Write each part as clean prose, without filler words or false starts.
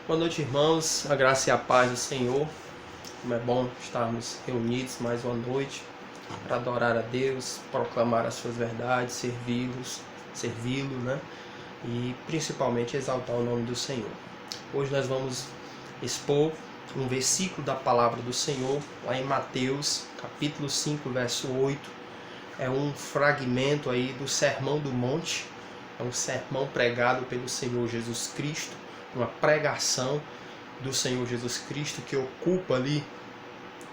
Boa noite, irmãos. A graça e a paz do Senhor. Como é bom estarmos reunidos mais uma noite para adorar a Deus, proclamar as suas verdades, servi-lo, né? E principalmente exaltar o nome do Senhor. Hoje nós vamos expor um versículo da palavra do Senhor, lá em Mateus, capítulo 5, verso 8. É um fragmento aí do Sermão do Monte. É um sermão pregado pelo Senhor Jesus Cristo, uma pregação do Senhor Jesus Cristo que ocupa ali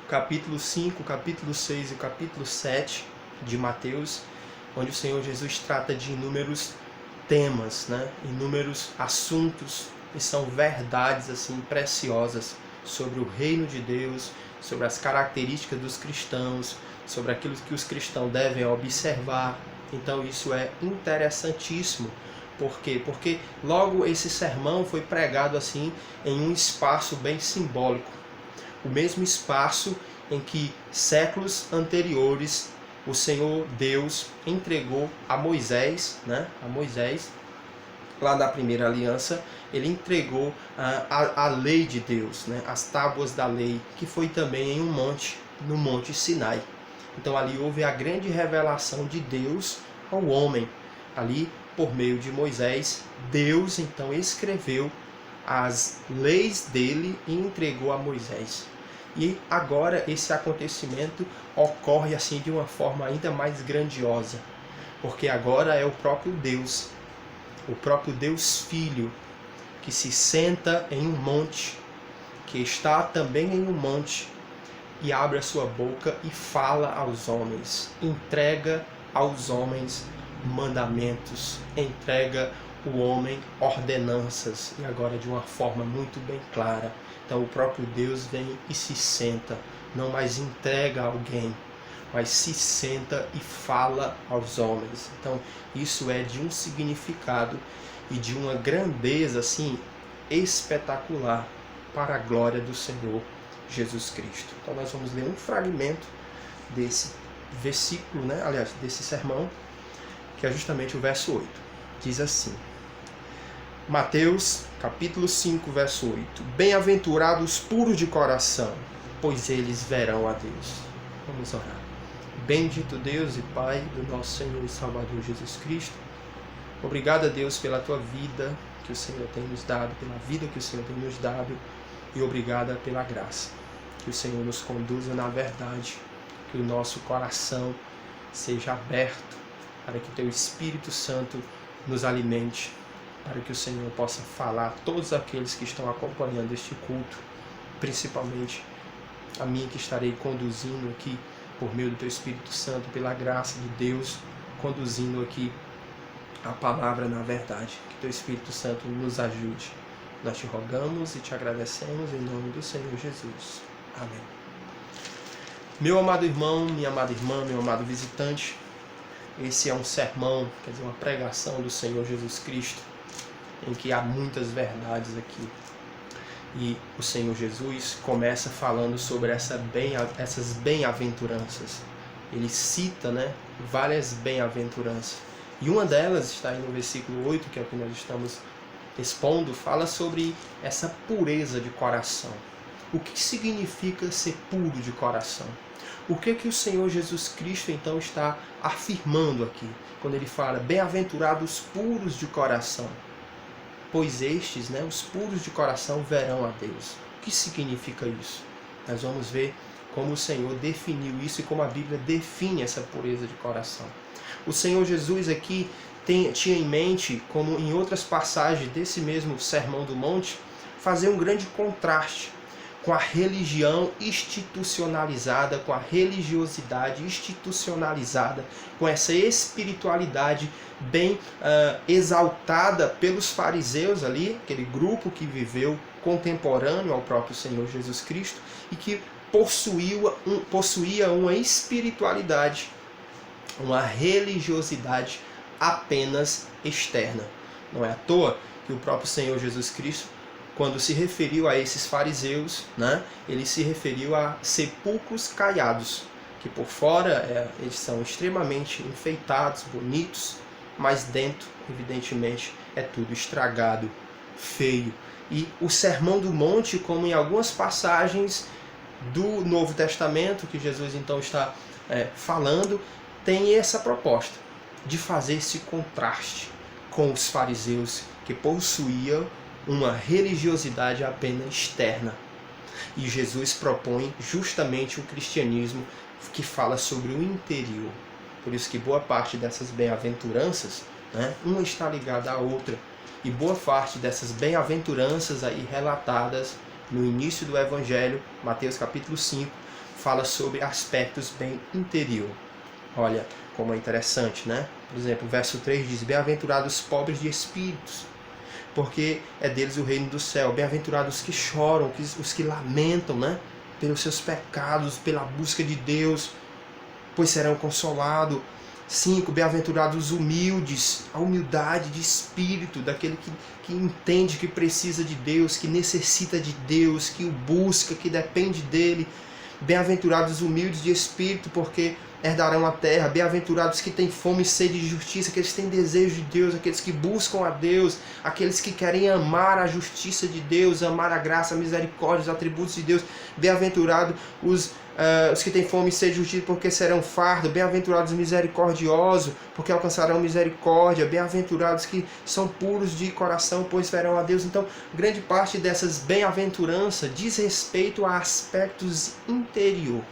o capítulo 5, o capítulo 6 e o capítulo 7 de Mateus, onde o Senhor Jesus trata de inúmeros temas, né? Inúmeros assuntos que são verdades assim preciosas sobre o reino de Deus, sobre as características dos cristãos, sobre aquilo que os cristãos devem observar. Então isso é interessantíssimo. Por quê? Porque logo esse sermão foi pregado assim em um espaço bem simbólico. O mesmo espaço em que séculos anteriores o Senhor Deus entregou a Moisés, né? A Moisés, lá da primeira aliança, ele entregou a lei de Deus, né? As tábuas da lei, que foi também em um monte, no Monte Sinai. Então ali houve a grande revelação de Deus ao homem. Ali, por meio de Moisés, Deus então escreveu as leis dele e entregou a Moisés. E agora esse acontecimento ocorre assim de uma forma ainda mais grandiosa, porque agora é o próprio Deus Filho, que se senta em um monte, que está também em um monte, e abre a sua boca e fala aos homens, entrega aos homens mandamentos, entrega o homem ordenanças, e agora de uma forma muito bem clara. Então o próprio Deus vem e se senta, não mais entrega a alguém, mas se senta e fala aos homens. Então isso é de um significado e de uma grandeza assim espetacular para a glória do Senhor Jesus Cristo. Então nós vamos ler um fragmento desse versículo, né? Aliás, desse sermão, que é justamente o verso 8. Diz assim: Mateus, capítulo 5, verso 8. Bem-aventurados puros de coração, pois eles verão a Deus. Vamos orar. Bendito Deus e Pai do nosso Senhor e Salvador Jesus Cristo. Obrigado a Deus pela tua vida que o Senhor tem nos dado, pela vida que o Senhor tem nos dado, e obrigada pela graça. Que o Senhor nos conduza na verdade, que o nosso coração seja aberto para que teu Espírito Santo nos alimente, para que o Senhor possa falar a todos aqueles que estão acompanhando este culto, principalmente a mim que estarei conduzindo aqui por meio do teu Espírito Santo, pela graça de Deus, conduzindo aqui a palavra na verdade. Que teu Espírito Santo nos ajude. Nós te rogamos e te agradecemos em nome do Senhor Jesus. Amém. Meu amado irmão, minha amada irmã, meu amado visitante, esse é um sermão, quer dizer, uma pregação do Senhor Jesus Cristo, em que há muitas verdades aqui. E o Senhor Jesus começa falando sobre essas bem-aventuranças. Ele cita, né, várias bem-aventuranças. E uma delas está aí no versículo 8, que é o que nós estamos expondo, fala sobre essa pureza de coração. O que significa ser puro de coração? O que o Senhor Jesus Cristo então está afirmando aqui, quando ele fala bem-aventurados puros de coração? Pois estes, né, os puros de coração, verão a Deus. O que significa isso? Nós vamos ver como o Senhor definiu isso e como a Bíblia define essa pureza de coração. O Senhor Jesus aqui tinha em mente, como em outras passagens desse mesmo Sermão do Monte, fazer um grande contraste com a religião institucionalizada, com a religiosidade institucionalizada, com essa espiritualidade bem exaltada pelos fariseus ali, aquele grupo que viveu contemporâneo ao próprio Senhor Jesus Cristo e que possuía uma espiritualidade, uma religiosidade apenas externa. Não é à toa que o próprio Senhor Jesus Cristo, quando se referiu a esses fariseus, né, ele se referiu a sepulcros caiados, que por fora eles são extremamente enfeitados, bonitos, mas dentro, evidentemente, é tudo estragado, feio. E o Sermão do Monte, como em algumas passagens do Novo Testamento, que Jesus então está falando, tem essa proposta de fazer esse contraste com os fariseus, que possuíam uma religiosidade apenas externa. E Jesus propõe justamente o cristianismo que fala sobre o interior. Por isso que boa parte dessas bem-aventuranças, uma está ligada à outra. E boa parte dessas bem-aventuranças aí relatadas no início do Evangelho, Mateus capítulo 5, fala sobre aspectos bem interior. Olha como é interessante, né? Por exemplo, o verso 3 diz: bem-aventurados os pobres de espíritos, porque é deles o reino do céu. Bem-aventurados os que choram, os que lamentam, pelos seus pecados, pela busca de Deus, pois serão consolados. 5. Bem-aventurados os humildes, a humildade de espírito, daquele que entende que precisa de Deus, que necessita de Deus, que o busca, que depende dele. Bem-aventurados os humildes de espírito, porque herdarão a terra. Bem-aventurados que têm fome e sede de justiça, aqueles que têm desejo de Deus, aqueles que buscam a Deus, aqueles que querem amar a justiça de Deus, amar a graça, a misericórdia, os atributos de Deus. Bem-aventurados os que têm fome e sede de justiça, porque serão fardos. Bem-aventurados os misericordiosos, porque alcançarão misericórdia. Bem-aventurados que são puros de coração, pois verão a Deus. Então, grande parte dessas bem-aventuranças diz respeito a aspectos interior,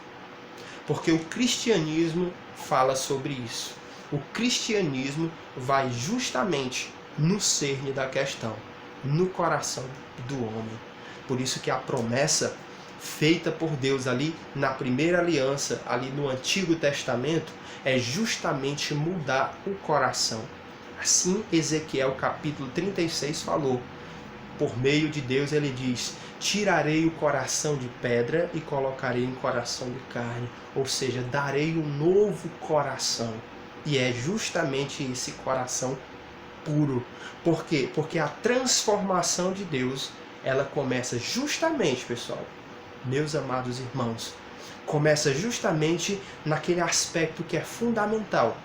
porque o cristianismo fala sobre isso. O cristianismo vai justamente no cerne da questão, no coração do homem. Por isso que a promessa feita por Deus ali na primeira aliança, ali no Antigo Testamento, é justamente mudar o coração. Assim Ezequiel capítulo 36 falou. Por meio de Deus ele diz: tirarei o coração de pedra e colocarei em coração de carne. Ou seja, darei um novo coração. E é justamente esse coração puro. Por quê? Porque a transformação de Deus, ela começa justamente, pessoal, meus amados irmãos, começa justamente naquele aspecto que é fundamental,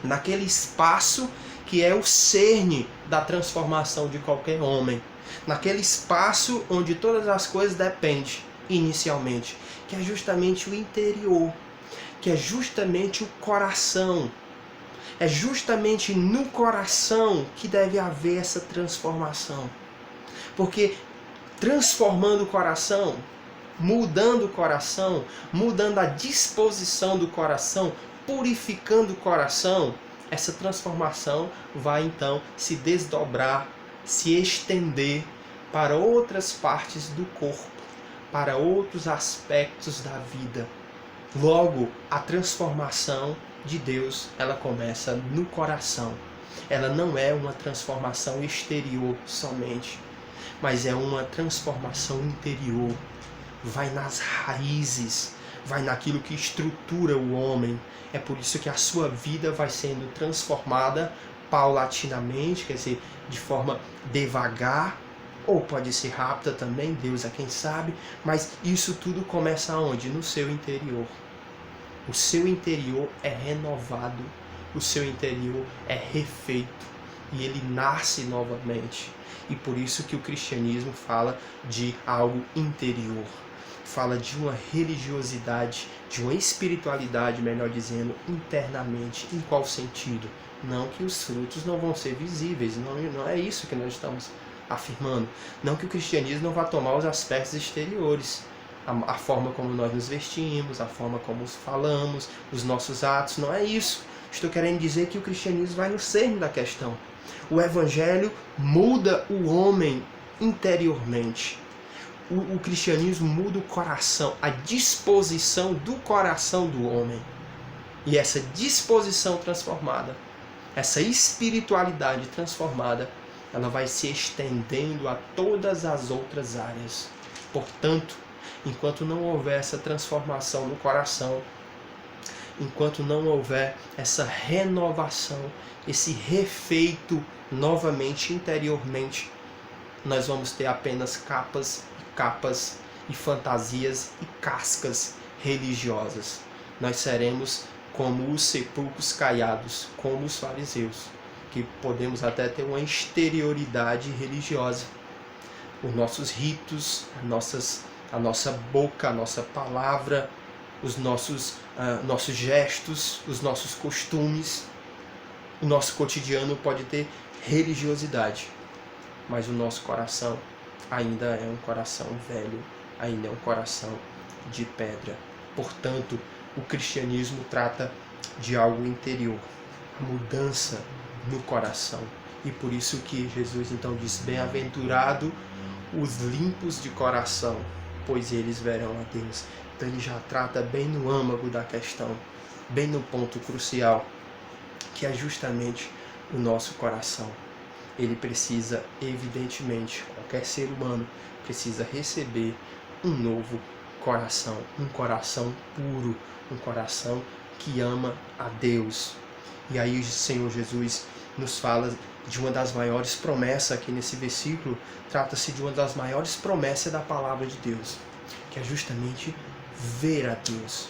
naquele espaço que é o cerne da transformação de qualquer homem, naquele espaço onde todas as coisas dependem inicialmente, que é justamente o interior, que é justamente o coração. É justamente no coração que deve haver essa transformação. Porque transformando o coração, mudando o coração, mudando a disposição do coração, purificando o coração, essa transformação vai então se desdobrar, se estender para outras partes do corpo, para outros aspectos da vida. Logo, a transformação de Deus, ela começa no coração. Ela não é uma transformação exterior somente, mas é uma transformação interior. Vai nas raízes, vai naquilo que estrutura o homem. É por isso que a sua vida vai sendo transformada paulatinamente, quer dizer, de forma devagar, ou pode ser rápida também, Deus é quem sabe, mas isso tudo começa onde? No seu interior. O seu interior é renovado, o seu interior é refeito e ele nasce novamente. E por isso que o cristianismo fala de algo interior, fala de uma religiosidade, de uma espiritualidade, melhor dizendo, internamente. Em qual sentido? Não que os frutos não vão ser visíveis, não é isso que nós estamos afirmando. Não que o cristianismo não vá tomar os aspectos exteriores, a forma como nós nos vestimos, a forma como falamos, os nossos atos, não é isso. Estou querendo dizer que o cristianismo vai no cerne da questão. O evangelho muda o homem interiormente. O cristianismo muda o coração, a disposição do coração do homem. E essa disposição transformada, essa espiritualidade transformada, ela vai se estendendo a todas as outras áreas. Portanto, enquanto não houver essa transformação no coração, enquanto não houver essa renovação, esse refeito novamente interiormente, nós vamos ter apenas capas e fantasias e cascas religiosas. Nós seremos como os sepulcros caiados, como os fariseus, porque podemos até ter uma exterioridade religiosa. Os nossos ritos, a nossa boca, a nossa palavra, os nossos gestos, os nossos costumes, o nosso cotidiano pode ter religiosidade, mas o nosso coração ainda é um coração velho, ainda é um coração de pedra. Portanto, o cristianismo trata de algo interior, a mudança no coração. E por isso que Jesus então diz: bem-aventurado os limpos de coração, pois eles verão a Deus. Então ele já trata bem no âmago da questão, bem no ponto crucial, que é justamente o nosso coração. Ele precisa, evidentemente, qualquer ser humano precisa receber um novo coração, um coração puro, um coração que ama a Deus. E aí o Senhor Jesus nos fala de uma das maiores promessas aqui nesse versículo. Trata-se de uma das maiores promessas da palavra de Deus, que é justamente ver a Deus,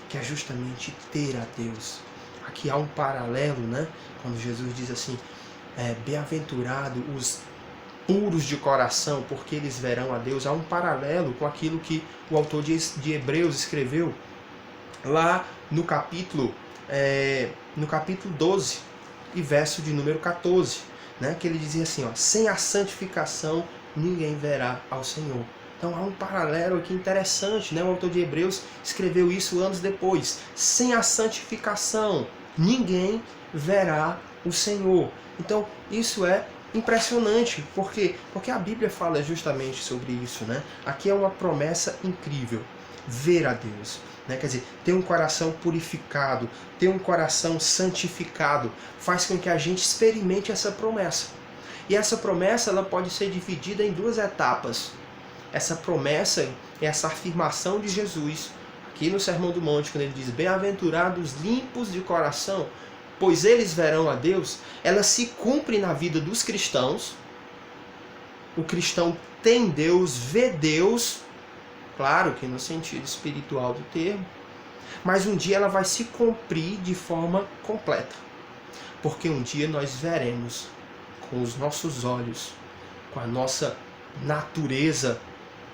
que é justamente ter a Deus. Aqui há um paralelo, né? Quando Jesus diz assim: bem-aventurado os puros de coração, porque eles verão a Deus. Há um paralelo com aquilo que o autor de Hebreus escreveu lá no capítulo 12 e verso de número 14, né? Que ele dizia assim: sem a santificação ninguém verá ao Senhor. Então há um paralelo aqui interessante, né? O autor de Hebreus escreveu isso anos depois. Sem a santificação ninguém verá o Senhor. Então isso é impressionante. Por quê? Porque a Bíblia fala justamente sobre isso, né? Aqui é uma promessa incrível: ver a Deus, né? Quer dizer, ter um coração purificado, ter um coração santificado, faz com que a gente experimente essa promessa. E essa promessa ela pode ser dividida em duas etapas. Essa promessa é essa afirmação de Jesus aqui no Sermão do Monte, quando ele diz: bem-aventurados limpos de coração, pois eles verão a Deus. Ela se cumpre na vida dos cristãos. O cristão tem Deus, vê Deus, claro que no sentido espiritual do termo, mas um dia ela vai se cumprir de forma completa, porque um dia nós veremos com os nossos olhos, com a nossa natureza,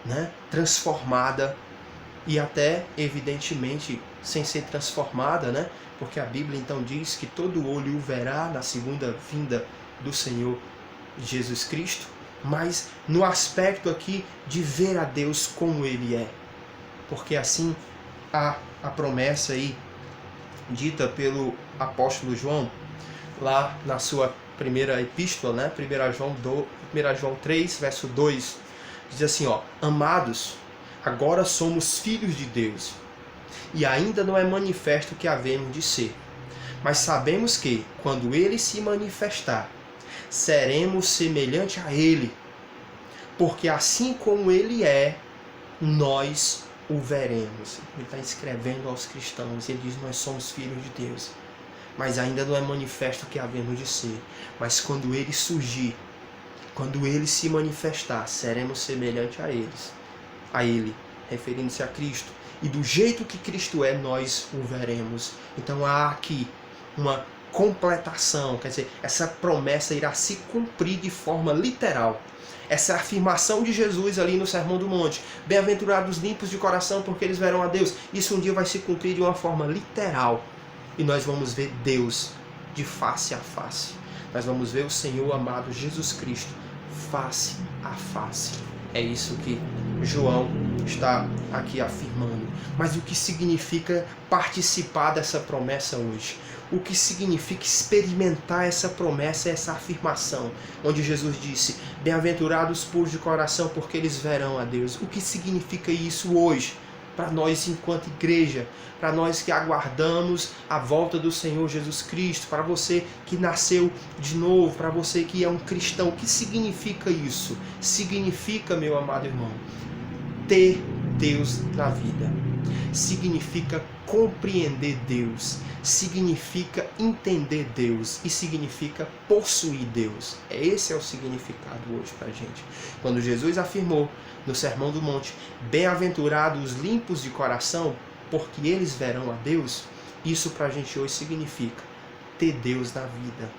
né, transformada, e até evidentemente sem ser transformada, né, porque a Bíblia então diz que todo olho o verá na segunda vinda do Senhor Jesus Cristo, mas no aspecto aqui de ver a Deus como Ele é, porque assim há a promessa aí dita pelo apóstolo João lá na sua primeira epístola, né? 1 João 3, verso 2, diz assim: amados, agora somos filhos de Deus, e ainda não é manifesto o que havemos de ser, mas sabemos que, quando Ele se manifestar, seremos semelhante a Ele, porque assim como Ele é, nós o veremos. Ele está escrevendo aos cristãos, ele diz: nós somos filhos de Deus, mas ainda não é manifesto o que havemos de ser, mas quando Ele surgir, quando Ele se manifestar, seremos semelhante a Ele, referindo-se a Cristo, e do jeito que Cristo é, nós o veremos. Então há aqui uma completação, quer dizer, essa promessa irá se cumprir de forma literal. Essa afirmação de Jesus ali no Sermão do Monte: bem-aventurados limpos de coração, porque eles verão a Deus. Isso um dia vai se cumprir de uma forma literal, e nós vamos ver Deus de face a face. Nós vamos ver o Senhor amado Jesus Cristo face a face. É isso que João está aqui afirmando. Mas o que significa participar dessa promessa hoje? O que significa experimentar essa promessa, essa afirmação, onde Jesus disse: bem-aventurados puros de coração, porque eles verão a Deus. O que significa isso hoje, para nós enquanto igreja, para nós que aguardamos a volta do Senhor Jesus Cristo, para você que nasceu de novo, para você que é um cristão? O que significa isso? Significa, meu amado irmão, ter Deus na vida. Significa compreender Deus, significa entender Deus e significa possuir Deus. Esse é o significado hoje para a gente. Quando Jesus afirmou no Sermão do Monte: bem-aventurados os limpos de coração, porque eles verão a Deus, isso para a gente hoje significa ter Deus na vida.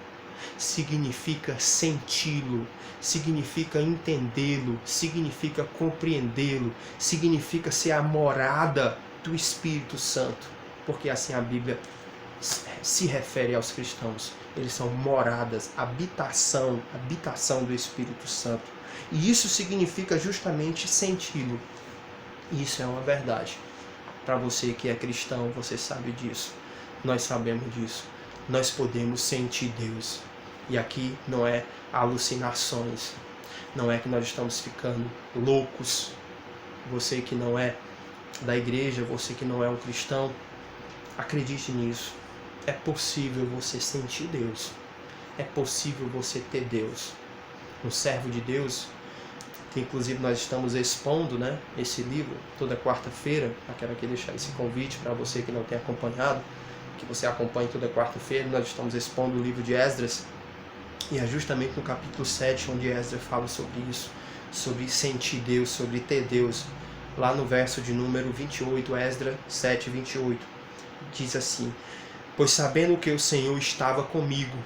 significa senti-lo, significa entendê-lo, significa compreendê-lo, significa ser a morada do Espírito Santo, porque assim a Bíblia se refere aos cristãos. Eles são moradas, habitação do Espírito Santo. E isso significa justamente senti-lo. Isso é uma verdade. Para você que é cristão, você sabe disso. Nós sabemos disso. Nós podemos sentir Deus. E aqui não é alucinações. Não é que nós estamos ficando loucos. Você que não é da igreja, você que não é um cristão, acredite nisso. É possível você sentir Deus. É possível você ter Deus. Um servo de Deus, que inclusive nós estamos expondo, né, esse livro toda quarta-feira. Eu quero aqui deixar esse convite para você que não tem acompanhado, que você acompanhe toda quarta-feira. Nós estamos expondo o livro de Esdras, e é justamente no capítulo 7 onde Esdras fala sobre isso, sobre sentir Deus, sobre ter Deus. Lá no verso de número 28, Esdras 7, 28, diz assim: pois sabendo que o Senhor estava comigo,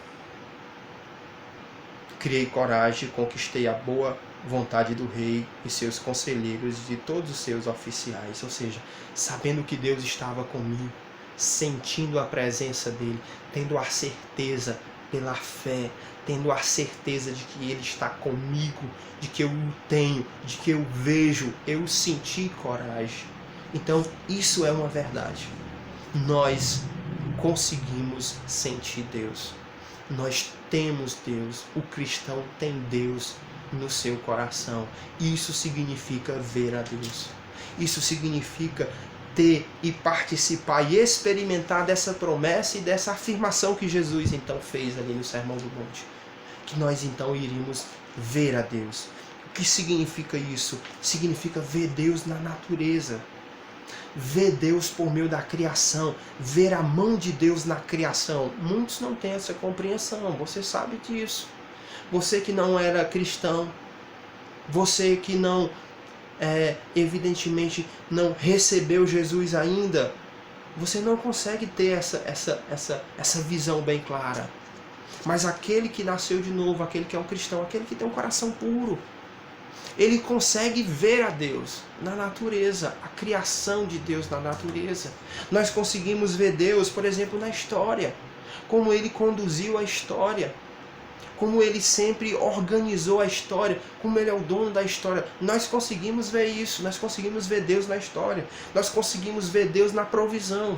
criei coragem e conquistei a boa vontade do rei e seus conselheiros e de todos os seus oficiais. Ou seja, sabendo que Deus estava comigo, sentindo a presença dele, tendo a certeza pela fé, tendo a certeza de que ele está comigo, de que eu o tenho, de que eu vejo, eu senti coragem. Então, isso é uma verdade. Nós conseguimos sentir Deus. Nós temos Deus. O cristão tem Deus no seu coração. Isso significa ver a Deus. Isso significa ter e participar e experimentar dessa promessa e dessa afirmação que Jesus então fez ali no Sermão do Monte. Que nós então iríamos ver a Deus. O que significa isso? Significa ver Deus na natureza. Ver Deus por meio da criação, ver a mão de Deus na criação. Muitos não têm essa compreensão, você sabe disso. Você que não era cristão, você que não, evidentemente, não recebeu Jesus ainda, você não consegue ter essa visão bem clara. Mas aquele que nasceu de novo, aquele que é um cristão, aquele que tem um coração puro, ele consegue ver a Deus na natureza, a criação de Deus na natureza. Nós conseguimos ver Deus, por exemplo, na história, como ele conduziu a história, como ele sempre organizou a história, como ele é o dono da história. Nós conseguimos ver isso, nós conseguimos ver Deus na história, nós conseguimos ver Deus na provisão.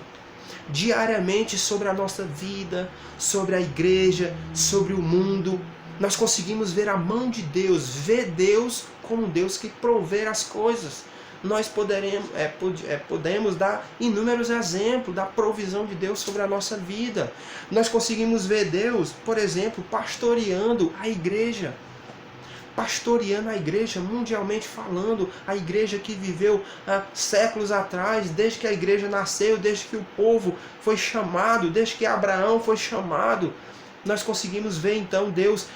Diariamente sobre a nossa vida, sobre a igreja, sobre o mundo, nós conseguimos ver a mão de Deus, ver Deus como Deus que provê as coisas. Nós podemos dar inúmeros exemplos da provisão de Deus sobre a nossa vida. Nós conseguimos ver Deus, por exemplo, pastoreando a igreja. Pastoreando a igreja, mundialmente falando, a igreja que viveu há séculos atrás, desde que a igreja nasceu, desde que o povo foi chamado, desde que Abraão foi chamado. Nós conseguimos ver então Deus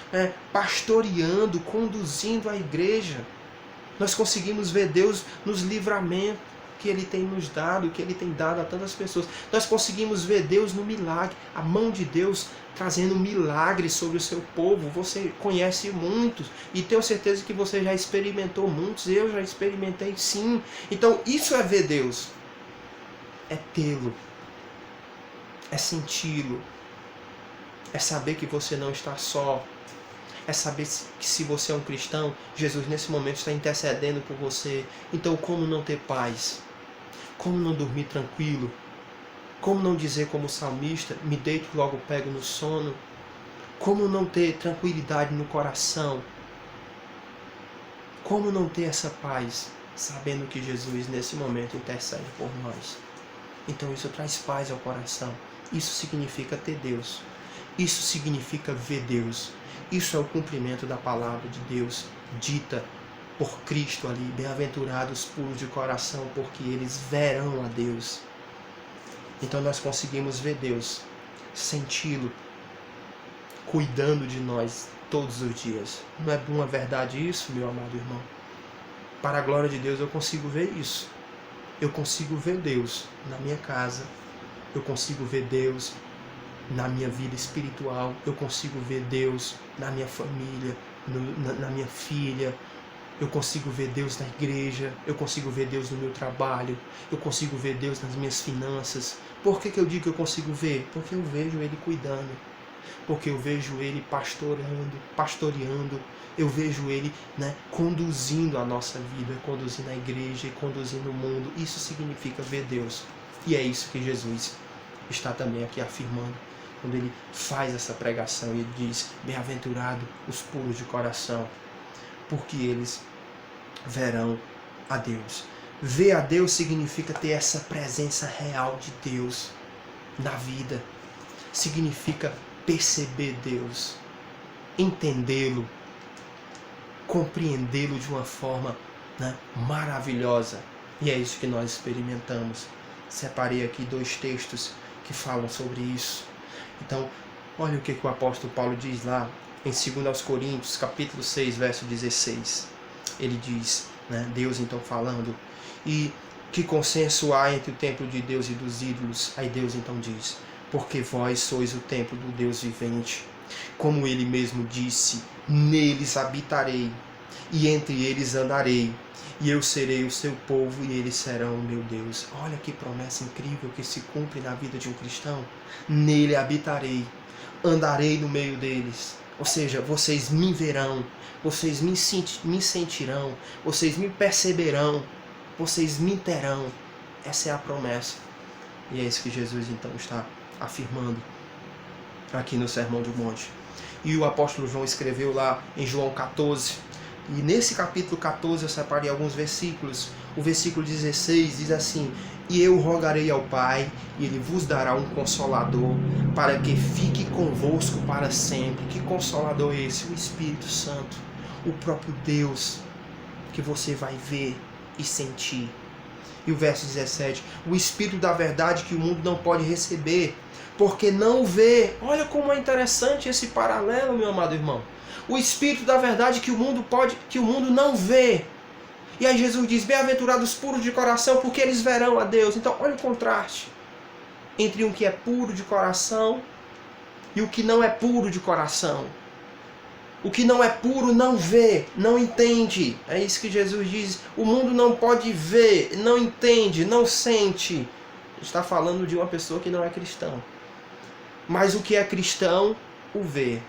pastoreando, conduzindo a igreja. Nós conseguimos ver Deus nos livramentos que Ele tem nos dado, que Ele tem dado a tantas pessoas. Nós conseguimos ver Deus no milagre, a mão de Deus trazendo milagres sobre o seu povo. Você conhece muitos e tenho certeza que você já experimentou muitos. Eu já experimentei sim. Então isso é ver Deus, é tê-lo, é senti-lo, é saber que você não está só. É saber que se você é um cristão, Jesus nesse momento está intercedendo por você. Então como não ter paz? Como não dormir tranquilo? Como não dizer como salmista, me deito e logo pego no sono? Como não ter tranquilidade no coração? Como não ter essa paz, sabendo que Jesus nesse momento intercede por nós? Então isso traz paz ao coração. Isso significa ter Deus. Isso significa ver Deus. Isso é o cumprimento da palavra de Deus, dita por Cristo ali. Bem-aventurados puros de coração, porque eles verão a Deus. Então nós conseguimos ver Deus, senti-lo, cuidando de nós todos os dias. Não é uma verdade isso, meu amado irmão? Para a glória de Deus eu consigo ver isso. Eu consigo ver Deus na minha casa. Eu consigo ver Deus na minha vida espiritual, eu consigo ver Deus na minha família, na minha filha, eu consigo ver Deus na igreja, eu consigo ver Deus no meu trabalho, eu consigo ver Deus nas minhas finanças. Por que eu digo que eu consigo ver? Porque eu vejo Ele cuidando, porque eu vejo Ele pastoreando, eu vejo Ele, conduzindo a nossa vida, conduzindo a igreja e conduzindo o mundo. Isso significa ver Deus. E é isso que Jesus está também aqui afirmando, quando Ele faz essa pregação e Ele diz: bem-aventurado os puros de coração, porque eles verão a Deus. Ver a Deus significa ter essa presença real de Deus na vida. Significa perceber Deus, entendê-lo, compreendê-lo de uma forma maravilhosa. E é isso que nós experimentamos. Separei aqui 2 textos que falam sobre isso. Então, olha o que o apóstolo Paulo diz lá em 2 Coríntios, capítulo 6, verso 16. Ele diz, Deus então falando: e que consenso há entre o templo de Deus e dos ídolos? Aí Deus então diz: porque vós sois o templo do Deus vivente. Como Ele mesmo disse: neles habitarei, e entre eles andarei, e eu serei o seu povo, e eles serão o meu Deus. Olha que promessa incrível que se cumpre na vida de um cristão. Nele habitarei, andarei no meio deles. Ou seja, vocês me verão, vocês me sentirão, vocês me perceberão, vocês me terão. Essa é a promessa. E é isso que Jesus então está afirmando aqui no Sermão do Monte. E o apóstolo João escreveu lá em João 14. E nesse capítulo 14 eu separei alguns versículos. O versículo 16 diz assim: e eu rogarei ao Pai, e Ele vos dará um Consolador, para que fique convosco para sempre. Que Consolador é esse? O Espírito Santo, o próprio Deus, que você vai ver e sentir. E o verso 17: o Espírito da verdade que o mundo não pode receber, porque não o vê. Olha como é interessante esse paralelo, meu amado irmão. O Espírito da verdade que o mundo não vê. E aí Jesus diz: bem-aventurados puros de coração, porque eles verão a Deus. Então olha o contraste entre um que é puro de coração e o que não é puro de coração. O que não é puro não vê, não entende. É isso que Jesus diz. O mundo não pode ver, não entende, não sente. Está falando de uma pessoa que não é cristão. Mas o que é cristão o vê.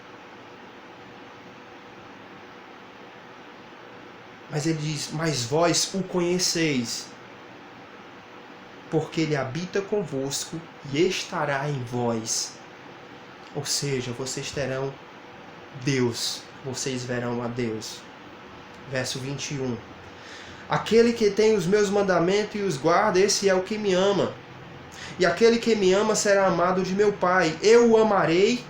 Mas ele diz: mas vós o conheceis, porque ele habita convosco e estará em vós. Ou seja, vocês terão Deus, vocês verão a Deus. Verso 21. Aquele que tem os meus mandamentos e os guarda, esse é o que me ama. E aquele que me ama será amado de meu Pai. Eu o amarei,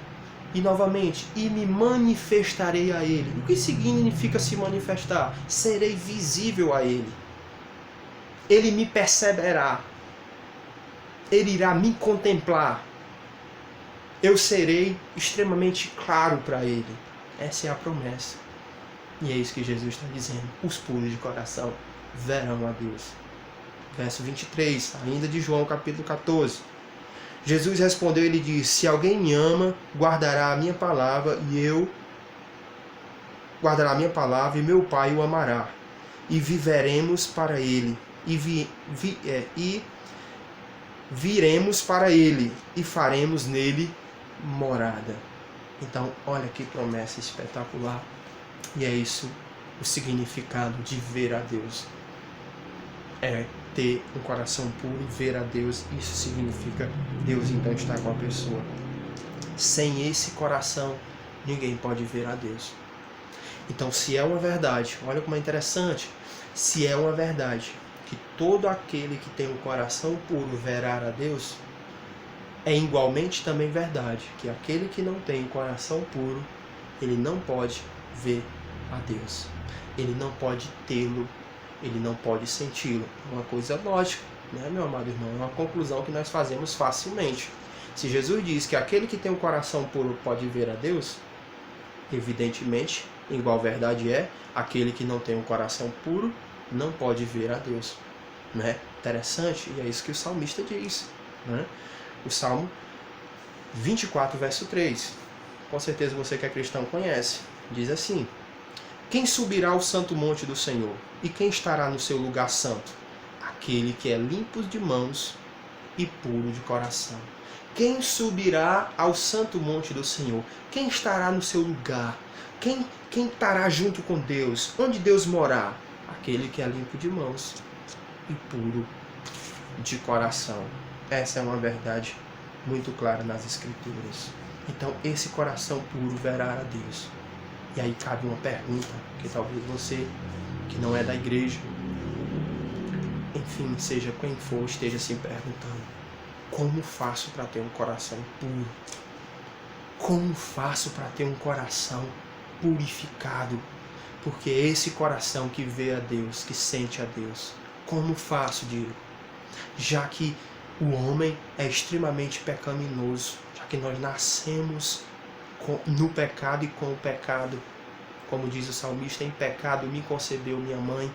e novamente, e me manifestarei a Ele. O que significa se manifestar? Serei visível a Ele. Ele me perceberá. Ele irá me contemplar. Eu serei extremamente claro para Ele. Essa é a promessa. E é isso que Jesus está dizendo. Os puros de coração verão a Deus. Verso 23, ainda de João capítulo 14. Jesus respondeu e lhe disse: se alguém me ama, guardará a minha palavra, e meu Pai o amará, e viveremos para ele, e viremos para ele, e faremos nele morada. Então, olha que promessa espetacular. E é isso o significado de ver a Deus. É ter um coração puro e ver a Deus. Isso significa Deus então estar com a pessoa. Sem esse coração, ninguém pode ver a Deus. Então, se é uma verdade, olha como é interessante, se é uma verdade que todo aquele que tem um coração puro verá a Deus, é igualmente também verdade que aquele que não tem um coração puro, ele não pode ver a Deus. Ele não pode tê-lo, ele não pode senti-lo. É uma coisa lógica, né, meu amado irmão? É uma conclusão que nós fazemos facilmente. Se Jesus diz que aquele que tem um coração puro pode ver a Deus, evidentemente, igual verdade é, aquele que não tem um coração puro não pode ver a Deus. Né? Interessante, e é isso que o salmista diz. Né? O Salmo 24, verso 3. Com certeza você que é cristão conhece. Diz assim: quem subirá ao santo monte do Senhor? E quem estará no seu lugar santo? Aquele que é limpo de mãos e puro de coração. Quem subirá ao santo monte do Senhor? Quem estará no seu lugar? Quem estará junto com Deus? Onde Deus morar? Aquele que é limpo de mãos e puro de coração. Essa é uma verdade muito clara nas Escrituras. Então, esse coração puro verá a Deus. E aí cabe uma pergunta, que talvez você, que não é da igreja, enfim, seja quem for, esteja se perguntando: como faço para ter um coração puro? Como faço para ter um coração purificado? Porque é esse coração que vê a Deus, que sente a Deus. Como faço, Diego? Já que o homem é extremamente pecaminoso, já que nós nascemos no pecado e com o pecado. Como diz o salmista, em pecado me concebeu minha mãe.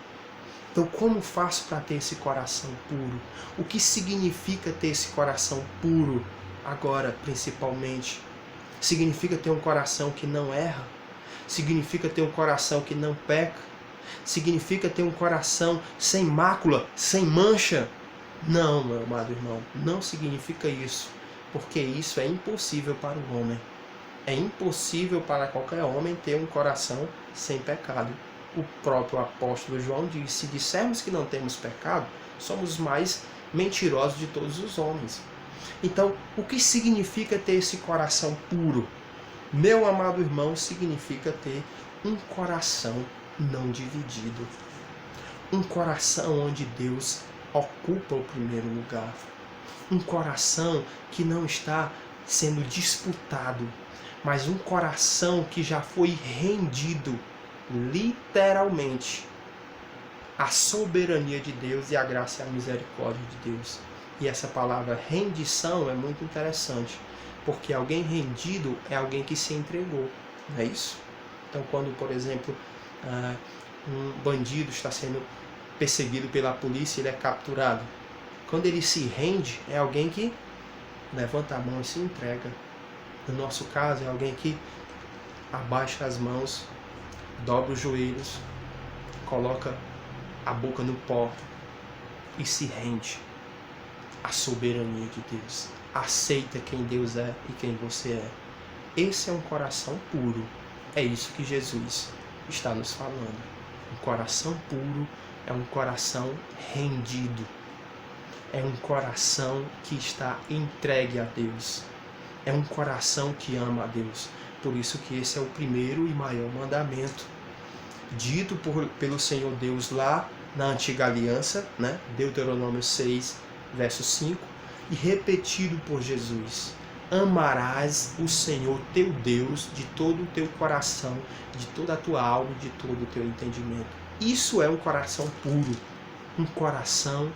Então, como faço para ter esse coração puro? O que significa ter esse coração puro agora, principalmente? Significa ter um coração que não erra? Significa ter um coração que não peca? Significa ter um coração sem mácula, sem mancha? Não, meu amado irmão, não significa isso, porque isso é impossível para o homem. É impossível para qualquer homem ter um coração sem pecado. O próprio apóstolo João diz: se dissermos que não temos pecado, somos os mais mentirosos de todos os homens. Então, o que significa ter esse coração puro? Meu amado irmão, significa ter um coração não dividido. Um coração onde Deus ocupa o primeiro lugar. Um coração que não está sendo disputado, mas um coração que já foi rendido, literalmente, à soberania de Deus e à graça e à misericórdia de Deus. E essa palavra rendição é muito interessante, porque alguém rendido é alguém que se entregou, não é isso? Então, quando, por exemplo, um bandido está sendo perseguido pela polícia, ele é capturado. Quando ele se rende, é alguém que levanta a mão e se entrega. No nosso caso, é alguém que abaixa as mãos, dobra os joelhos, coloca a boca no pó e se rende à soberania de Deus. Aceita quem Deus é e quem você é. Esse é um coração puro. É isso que Jesus está nos falando. Um coração puro é um coração rendido. É um coração que está entregue a Deus. É um coração que ama a Deus. Por isso que esse é o primeiro e maior mandamento, dito pelo Senhor Deus lá na antiga aliança, né? Deuteronômio 6, verso 5, e repetido por Jesus: amarás o Senhor teu Deus de todo o teu coração, de toda a tua alma e de todo o teu entendimento. Isso é um coração puro, um coração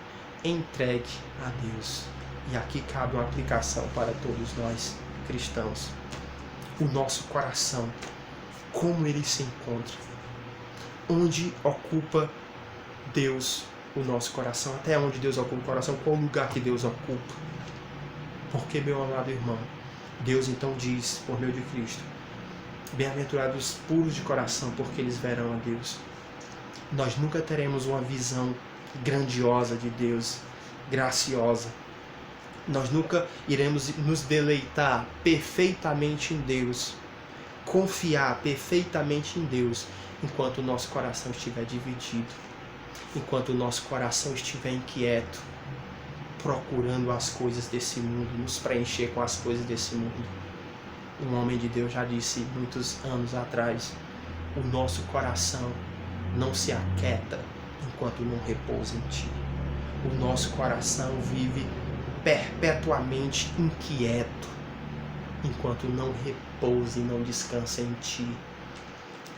entregue a Deus. E aqui cabe uma aplicação para todos nós cristãos. O nosso coração, como ele se encontra? Onde ocupa Deus o nosso coração? Até onde Deus ocupa o coração? Qual o lugar que Deus ocupa? Porque, meu amado irmão, Deus então diz, por meio de Cristo: bem-aventurados os puros de coração, porque eles verão a Deus. Nós nunca teremos uma visão grandiosa de Deus, graciosa. Nós nunca iremos nos deleitar perfeitamente em Deus, confiar perfeitamente em Deus, enquanto o nosso coração estiver dividido, enquanto o nosso coração estiver inquieto, procurando as coisas desse mundo, nos preencher com as coisas desse mundo. Um homem de Deus já disse muitos anos atrás: o nosso coração não se aquieta enquanto não repousa em Ti. O nosso coração vive perpetuamente inquieto enquanto não repousa e não descansa em Ti.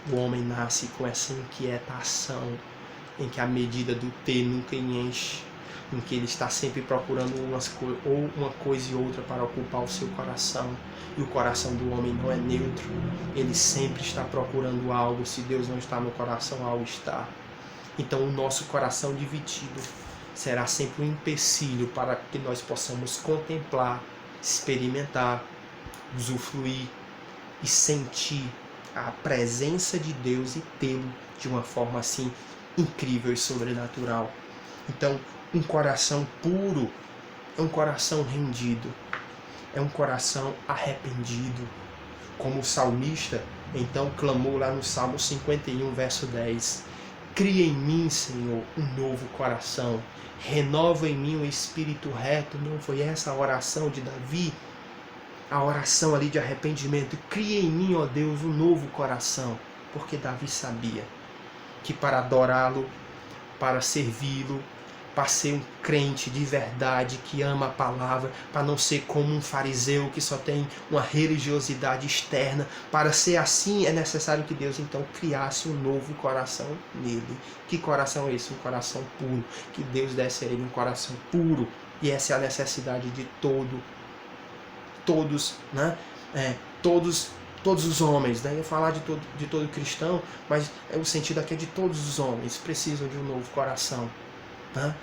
O homem nasce com essa inquietação em que a medida do ter nunca enche, em que ele está sempre procurando uma coisa e outra para ocupar o seu coração. E o coração do homem não é neutro, ele sempre está procurando algo. Se Deus não está no coração, algo está. Então o nosso coração dividido será sempre um empecilho para que nós possamos contemplar, experimentar usufruir e sentir a presença de Deus e tê-lo de uma forma assim incrível e sobrenatural. Então, um coração puro é um coração rendido, é um coração arrependido, como o salmista então clamou lá no Salmo 51, verso 10: cria em mim, Senhor, um novo coração, renova em mim um espírito reto. Não foi essa a oração de Davi? A oração ali de arrependimento: cria em mim, ó Deus, um novo coração. Porque Davi sabia que para adorá-lo, para servi-lo, para ser um crente de verdade que ama a palavra, para não ser como um fariseu que só tem uma religiosidade externa, para ser assim é necessário que Deus então criasse um novo coração nele. Que coração é esse? Um coração puro. Que Deus desse a ele um coração puro. E essa é a necessidade de todos, né? Todos os homens, né? Eu ia falar de todo cristão, mas o sentido aqui é de todos os homens precisam de um novo coração.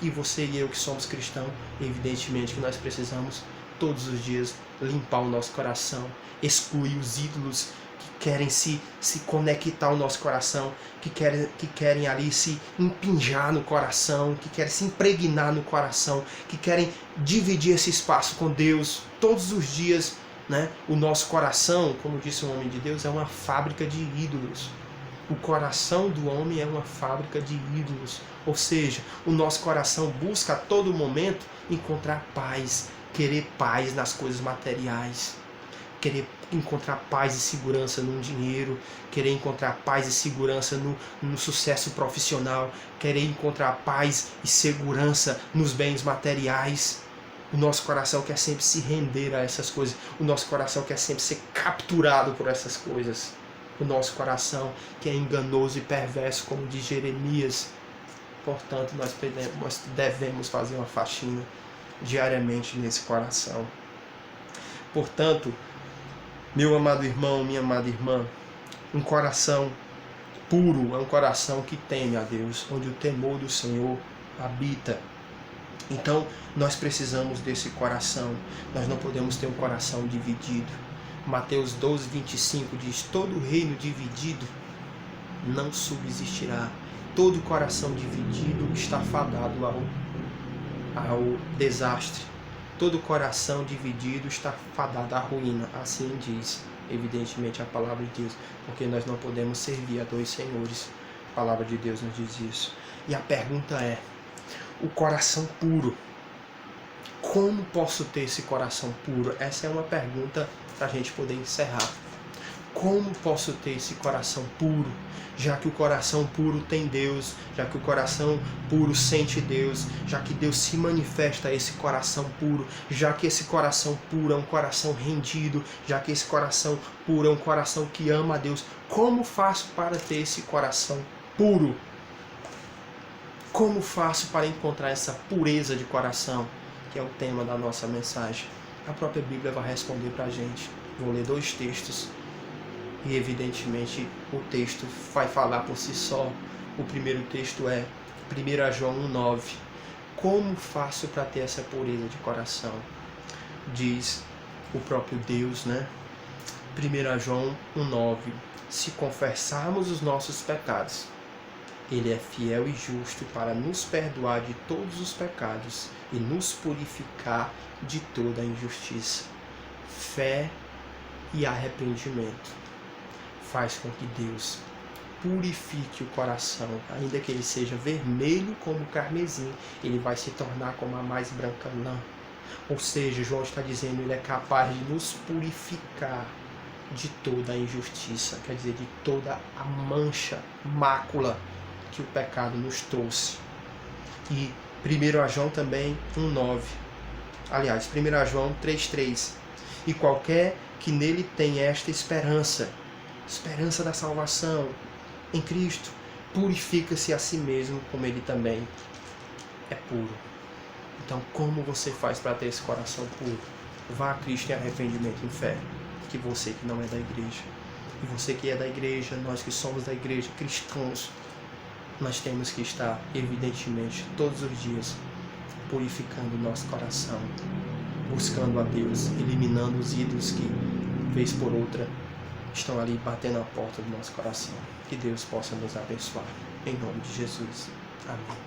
E você e eu que somos cristãos, evidentemente que nós precisamos todos os dias limpar o nosso coração, excluir os ídolos que querem se conectar ao nosso coração, que querem ali se impinjar no coração, que querem se impregnar no coração, que querem dividir esse espaço com Deus todos os dias, né? O nosso coração, como disse um homem de Deus, é uma fábrica de ídolos. O coração do homem é uma fábrica de ídolos. Ou seja, o nosso coração busca a todo momento encontrar paz, querer paz nas coisas materiais, querer encontrar paz e segurança no dinheiro, querer encontrar paz e segurança no sucesso profissional, querer encontrar paz e segurança nos bens materiais. O nosso coração quer sempre se render a essas coisas. O nosso coração quer sempre ser capturado por essas coisas. O nosso coração que é enganoso e perverso, como diz Jeremias. Portanto, nós devemos fazer uma faxina diariamente nesse coração. Portanto, meu amado irmão, minha amada irmã, um coração puro é um coração que teme a Deus, onde o temor do Senhor habita. Então, nós precisamos desse coração. Nós não podemos ter um coração dividido. Mateus 12, 25 diz: todo reino dividido não subsistirá. Todo coração dividido está fadado ao desastre. Todo coração dividido está fadado à ruína. Assim diz, evidentemente, a palavra de Deus. Porque nós não podemos servir a dois senhores. A palavra de Deus nos diz isso. E a pergunta é: o coração puro. Como posso ter esse coração puro? Essa é uma pergunta para a gente poder encerrar. Como posso ter esse coração puro? Já que o coração puro tem Deus, já que o coração puro sente Deus, já que Deus se manifesta a esse coração puro, já que esse coração puro é um coração rendido, já que esse coração puro é um coração que ama a Deus. Como faço para ter esse coração puro? Como faço para encontrar essa pureza de coração, que é o tema da nossa mensagem? A própria Bíblia vai responder para a gente. Vou ler 2 textos e, evidentemente, o texto vai falar por si só. O primeiro texto é 1 João 1,9. Como faço para ter essa pureza de coração? Diz o próprio Deus, né? 1 João 1,9. Se confessarmos os nossos pecados, Ele é fiel e justo para nos perdoar de todos os pecados e nos purificar de toda a injustiça. Fé e arrependimento faz com que Deus purifique o coração, ainda que ele seja vermelho como o carmesim, ele vai se tornar como a mais branca lã. Ou seja, João está dizendo, ele é capaz de nos purificar de toda a injustiça, quer dizer, de toda a mancha, mácula que o pecado nos trouxe. E 1 João também 1,9. Aliás, 1 João 3,3. E qualquer que nele tem esta esperança da salvação em Cristo, purifica-se a si mesmo, como ele também é puro. Então, como você faz para ter esse coração puro? Vá a Cristo em arrependimento, em fé. Que você que não é da igreja, e você que é da igreja, nós que somos da igreja, cristãos, nós temos que estar, evidentemente, todos os dias, purificando o nosso coração, buscando a Deus, eliminando os ídolos que vez por outra, estão ali batendo a porta do nosso coração. Que Deus possa nos abençoar. Em nome de Jesus. Amém.